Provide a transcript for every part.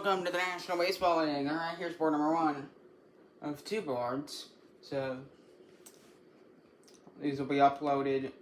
welcome to the National Baseball League. Alright, here's board number 1 of 2 boards. So, these will be uploaded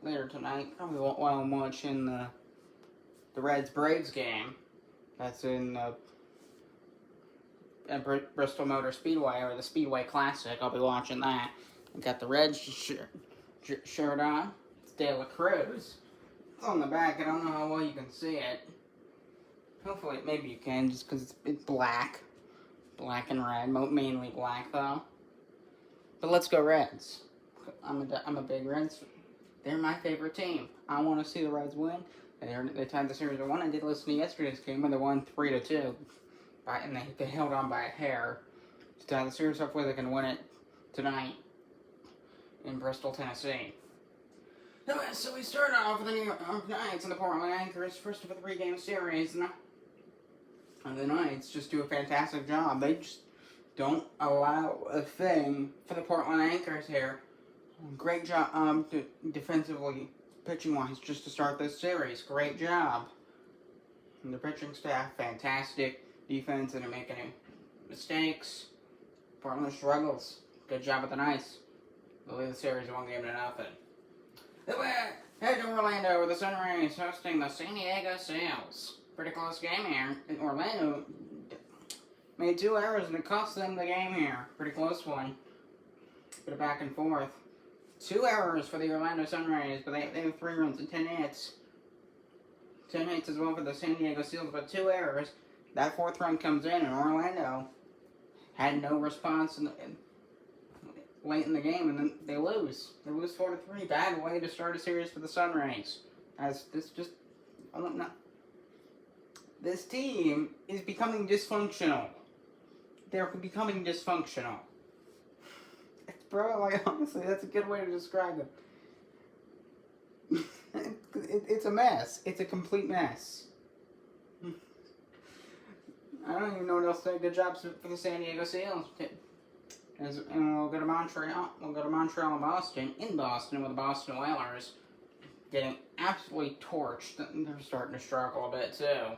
later tonight, probably while I'm watching the Reds-Braves game. That's in Bristol Motor Speedway, or the Speedway Classic. I'll be watching that. I got the Reds shirt on. It's De La Cruz. It's on the back. I don't know how well you can see it. Hopefully, maybe you can, just because it's black. Black and red. Mainly black, though. But let's go Reds. I'm a big Reds. They're my favorite team. I want to see the Reds win. They tied the series at 1. I did listen to yesterday's game where they won 3-2. And they held on by a hair to tie the series. Hopefully they can win it tonight in Bristol, Tennessee. So we start off with the New York Knights and the Portland Anchors, first of a 3-game series. And the Knights just do a fantastic job. They just don't allow a thing for the Portland Anchors here. Great job defensively, pitching-wise, just to start this series. Great job. And the pitching staff, fantastic. Defense, and they're making any mistakes. Portland struggles. Good job with the Knights. They'll lead the series 1-0. Then we head to Orlando with the Sunrays hosting the San Diego Seals. Pretty close game here. Orlando made 2 errors and it cost them the game here. Pretty close one. Bit of back and forth. 2 errors for the Orlando Sunrays, but they have 3 runs and 10 hits. 10 hits as well for the San Diego Seals, but 2 errors. That 4th run comes in, and Orlando had no response late in the game, and then they lose. They lose 4-3. Bad way to start a series for the Sunrays. This team is becoming dysfunctional. They're becoming dysfunctional. Bro, like, honestly, that's a good way to describe it. It's a mess. It's a complete mess. I don't even know what else to say. Good job for the San Diego Seals. And we'll go to Montreal. We'll go to Montreal and Boston. In Boston with the Boston Whalers getting absolutely torched. They're starting to struggle a bit too,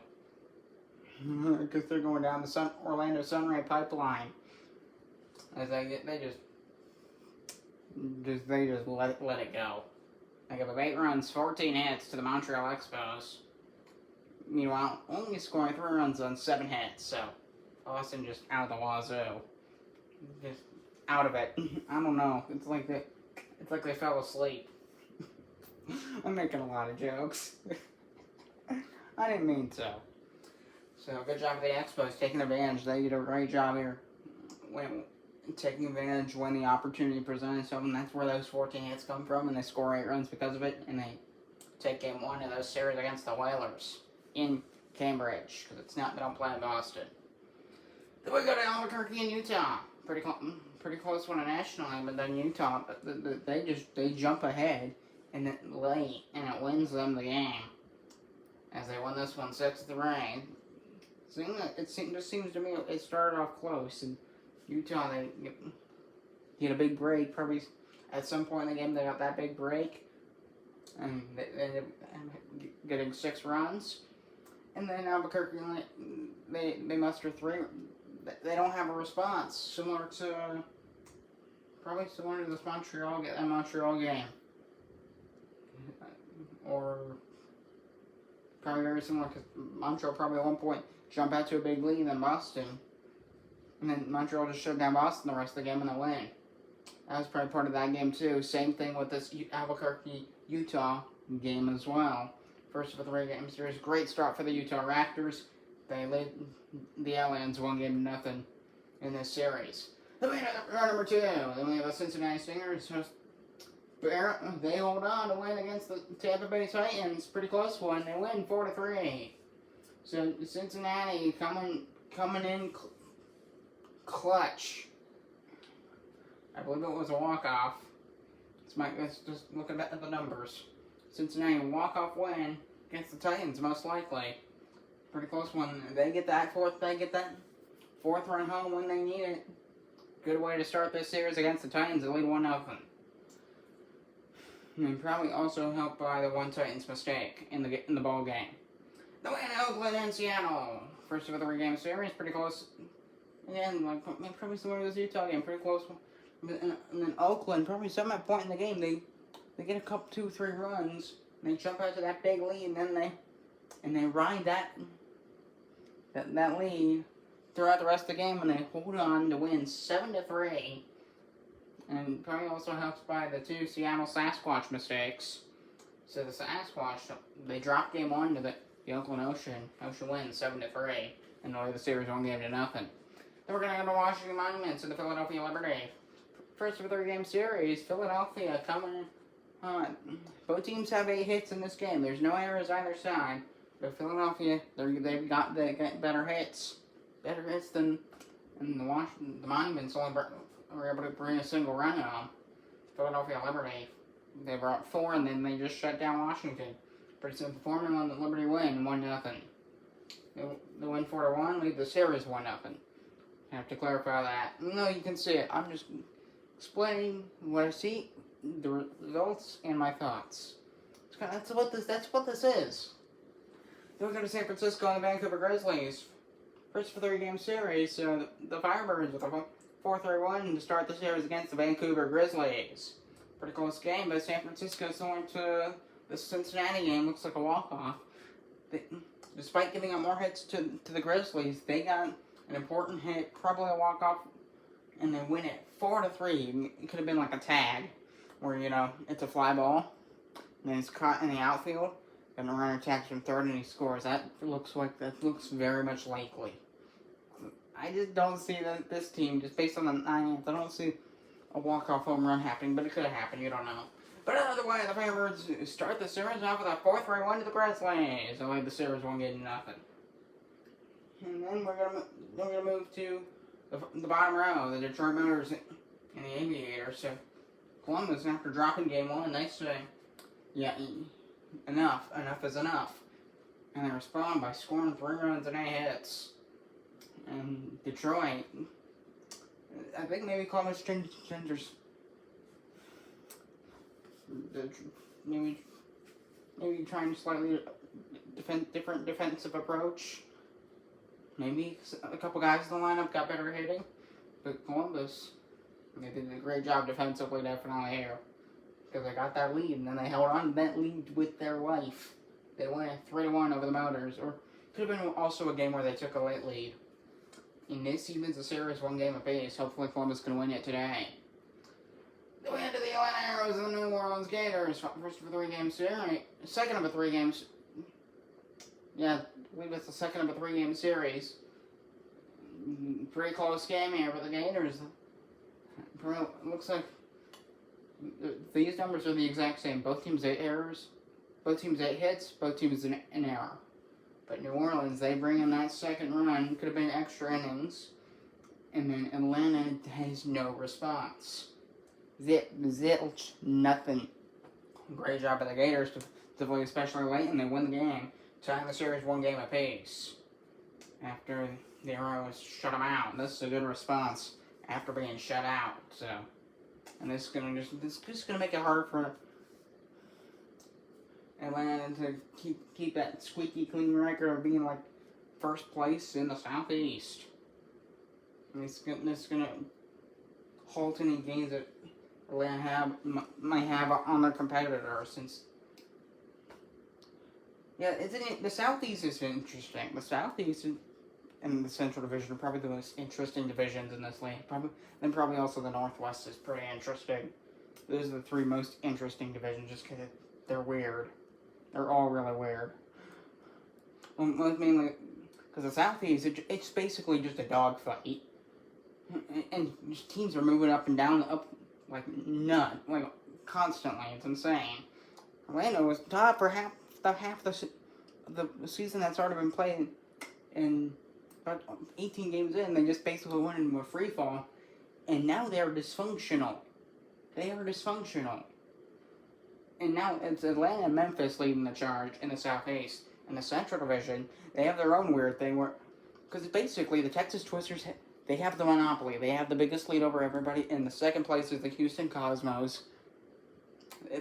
because they're going down the Orlando Sunray pipeline. As they just let it go. They give up 8 runs, 14 hits to the Montreal Expos. Meanwhile, only scoring 3 runs on 7 hits, so Boston just out of the wazoo. Just out of it. I don't know. It's like they fell asleep. I'm making a lot of jokes. I didn't mean to. So, good job of the Expos taking advantage. They did a great job here. Taking advantage when the opportunity presented itself, and that's where those 14 hits come from, and they score 8 runs because of it, and they take game 1 of those series against the Whalers in Cambridge, because they don't play in Boston. Then we go to Albuquerque and Utah. Pretty close one nationally, but then Utah, they jump ahead and it late, and it wins them the game as they win this one 6-3. It just seems to me it started off close, and Utah, they get a big break. Probably at some point in the game they got that big break, and they getting 6 runs. And then Albuquerque, they muster 3. They don't have a response, similar to this Montreal game, or probably very similar, because Montreal probably at one point jump out to a big lead than Boston, and then Montreal just shut down Boston the rest of the game and they win. That was probably part of that game too. Same thing with this Albuquerque-Utah game as well. First of a 3-game series. Great start for the Utah Raptors. They lead the Aliens 1-0 in this series. Then we have round number 2. Then we have the Cincinnati Stingers. They hold on to win against the Tampa Bay Titans. Pretty close one. They win 4-3. So Cincinnati coming in clutch. I believe it was a walk-off. Let's just look at the numbers. Cincinnati walk-off win against the Titans, most likely. Pretty close one. They get that 4th run home when they need it. Good way to start this series against the Titans. They lead 1-0. And probably also helped by the one Titans mistake in the ball game. The win in Oakland and Seattle. First of a 3-game series, pretty close. Again, like probably similar to this Utah game, pretty close. And then Oakland, probably some point in the game, they get a couple, 2-3 runs, and they jump out to that big lead, and then they ride that lead throughout the rest of the game, and they hold on to win 7-3. And probably also helps by the 2 Seattle Sasquatch mistakes. So the Sasquatch, they dropped game 1 to the Oakland Ocean. Ocean wins 7-3, and only the series 1-0. Then we're going to go to Washington Monuments and the Philadelphia Liberty. First of a 3-game series, Philadelphia coming on. Both teams have 8 hits in this game. There's no errors either side. But Philadelphia, they've got better hits. Better hits than the Monuments only were able to bring a single run on. Philadelphia Liberty, they brought 4 and then they just shut down Washington. Pretty simple formula on the Liberty win, 1-0. They win 4-1, lead the series 1-0. Have to clarify that. No, you can see it. I'm just explaining what I see, the results, and my thoughts. That's what this is. Then we go to San Francisco and the Vancouver Grizzlies. First for 3-game series, so the Firebirds with a 4-3-1 to start the series against the Vancouver Grizzlies. Pretty close game, but San Francisco similar to the Cincinnati game, looks like a walk-off. Despite giving up more hits to the Grizzlies, they got an important hit, probably a walk-off, and they win it 4-3. It could have been like a tag, where, it's a fly ball, and it's caught in the outfield, and the runner attacks from third and he scores. That looks very much likely. I just don't see that this team, just based on the 9th, I don't see a walk-off home run happening, but it could have happened, you don't know. But otherwise, the Firebirds start the series off with a 4-3-1 to the Grizzlies. They lead the series 1-0. And then we're gonna move to the bottom row, the Detroit Motors and the Aviators. So Columbus, after dropping game 1, they say, yeah, enough is enough. And they respond by scoring 3 runs and 8 hits. And Detroit, I think maybe Columbus changers, maybe trying slightly different defensive approach. Maybe a couple guys in the lineup got better hitting, but Columbus, they did a great job defensively, definitely here, because they got that lead, and then they held on to that lead with their life. They won 3-1 over the Motors, or could have been also a game where they took a late lead. In this evens a series 1 game apiece. Hopefully Columbus can win it today. Then we head to the Atlanta Arrows and the New Orleans Gators. First of a 3-game series, second of a 3-game. Yeah, I believe it's the second of a 3-game series. Pretty close game here for the Gators. Looks like these numbers are the exact same. Both teams 8 errors, both teams 8 hits, both teams an error. But New Orleans, they bring in that second run, could have been extra innings, and then Atlanta has no response. Zilch, nothing. Great job by the Gators to play especially late, and they win the game, tying the series 1 game apiece. After the Arrows shut them out, this is a good response after being shut out. So, and this is just gonna make it harder for Atlanta to keep that squeaky clean record of being like first place in the Southeast. And it's gonna halt any gains that Atlanta might have on their competitor. Since the Southeast is interesting. The Southeast and the Central Division are probably the most interesting divisions in this league. Probably also the Northwest is pretty interesting. Those are the 3 most interesting divisions, just because they're weird. They're all really weird. Well, mainly because the Southeast, it's basically just a dogfight, and teams are moving up and down, like constantly. It's insane. Orlando was top for half the season that's already been played, and about 18 games in, they just basically went into a free fall, and now they are dysfunctional. And now it's Atlanta and Memphis leading the charge in the Southeast. In the Central Division, they have their own weird thing where, because basically the Texas Twisters, they have the monopoly. They have the biggest lead over everybody. In the second place is the Houston Cosmos,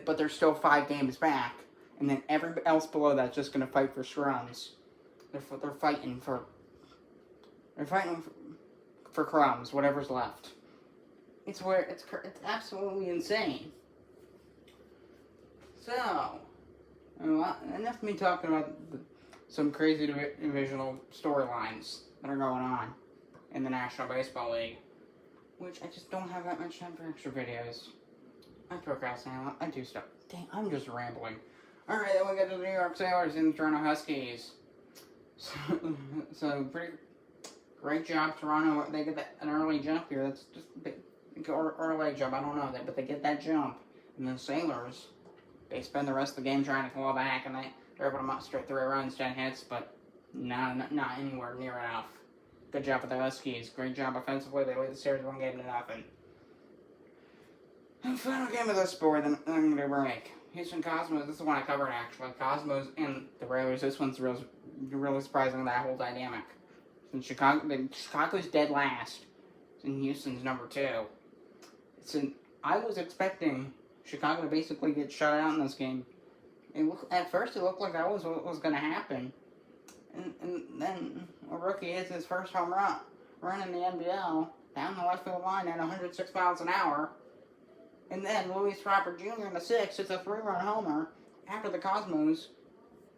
but they're still 5 games back. And then everybody else below that's just going to fight for scrums. They're fighting for crumbs, whatever's left. It's absolutely insane. So, enough of me talking about some crazy divisional storylines that are going on in the National Baseball League, which I just don't have that much time for extra videos. I procrastinate a lot. I do stuff. Dang, I'm just rambling. Alright, then we get to the New York Sailors and the Toronto Huskies. So pretty great job, Toronto. They get an early jump here. That's just a big early jump. I don't know that, but they get that jump. And the Sailors, they spend the rest of the game trying to claw back, and they're able to muster 3 runs, 10 hits, but not anywhere near enough. Good job with the Huskies. Great job offensively. They lead the series 1-0. And final game of this board, then I'm going to break. Houston Cosmos, this is the one I covered actually. Cosmos and the Railers, this one's really surprising, that whole dynamic. Since Chicago's dead last, and Houston's number 2. I was expecting Chicago to basically get shut out in this game. At first it looked like that was what was going to happen. And then a rookie hits his first home run in the NBL, down the left field line at 106 miles an hour. And then Luis Robert Jr. in the 6th hits a 3-run homer after the Cosmos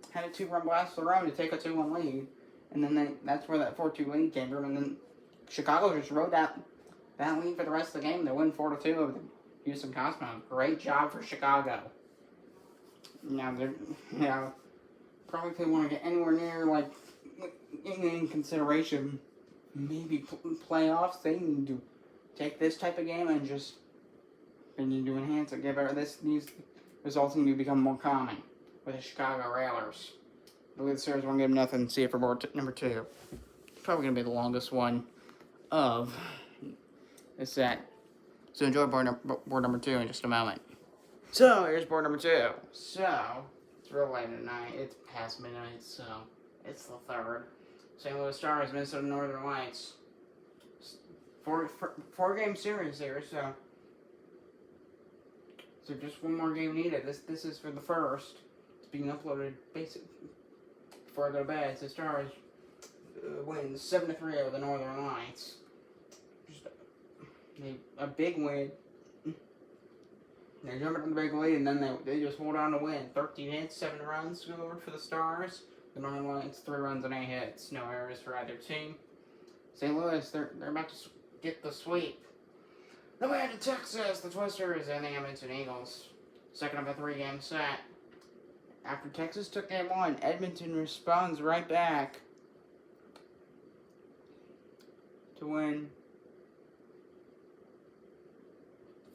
had a 2-run blast of their own to take a 2-1 lead. And then that's where that 4-2 lead came from. And then Chicago just rode that lead for the rest of the game. They win 4-2 over the Houston Cosmos. Great job for Chicago. Now, probably if they want to get anywhere near, like, in consideration, maybe playoffs, they need to take this type of game and just need to enhance it. These results need to become more common with the Chicago Railers. The lead series 1-0. See it for board number 2. It's probably going to be the longest one of the set. So enjoy board number 2 in just a moment. So here's board number 2. So it's real late at night. It's past midnight, so it's the 3rd. St. Louis Stars, Minnesota Northern Lights. 4-game series here, so just one more game needed. This is for the first. It's being uploaded basically before I go to bed. So Stars wins 7-3 over the Northern Lights. Just a big win. They jump into the big lead, and then they just hold on to win. 13 hits, 7 runs scored for the Stars. The Northern Lights, 3 runs and 8 hits. No errors for either team. St. Louis, they're about to get the sweep. Then we head to Texas, the Twisters, and the Edmonton Eagles. Second of a 3-game set. After Texas took game 1, Edmonton responds right back to win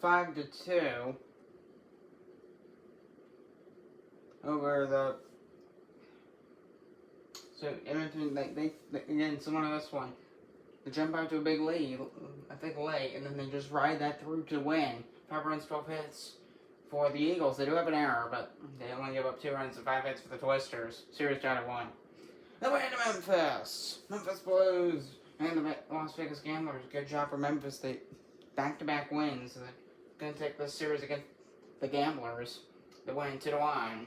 5-2 over the. So Edmonton, they again, similar to this one. They jump out to a big lead, I think late, and then they just ride that through to win. 5 runs, 12 hits for the Eagles. They do have an error, but they only give up 2 runs and 5 hits for the Twisters. Series tied at 1. Then we head to Memphis. Memphis Blues and the Las Vegas Gamblers. Good job for Memphis. They back-to-back wins. They're going to take this series against the Gamblers. They win 2-1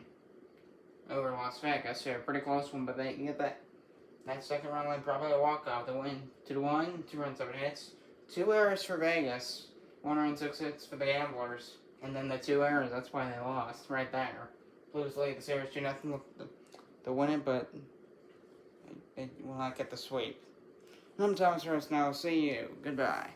over Las Vegas. So a pretty close one, but they can get that second run win, probably a walkout. They win 2-1, 2 runs, 7 hits. 2 errors for Vegas, 1 run, 6 hits for the Gamblers, and then the 2 errors. That's why they lost right there. Blues lead the series 2-0. They'll win it, but they will not get the sweep. I'm Thomas Rose now. See you. Goodbye.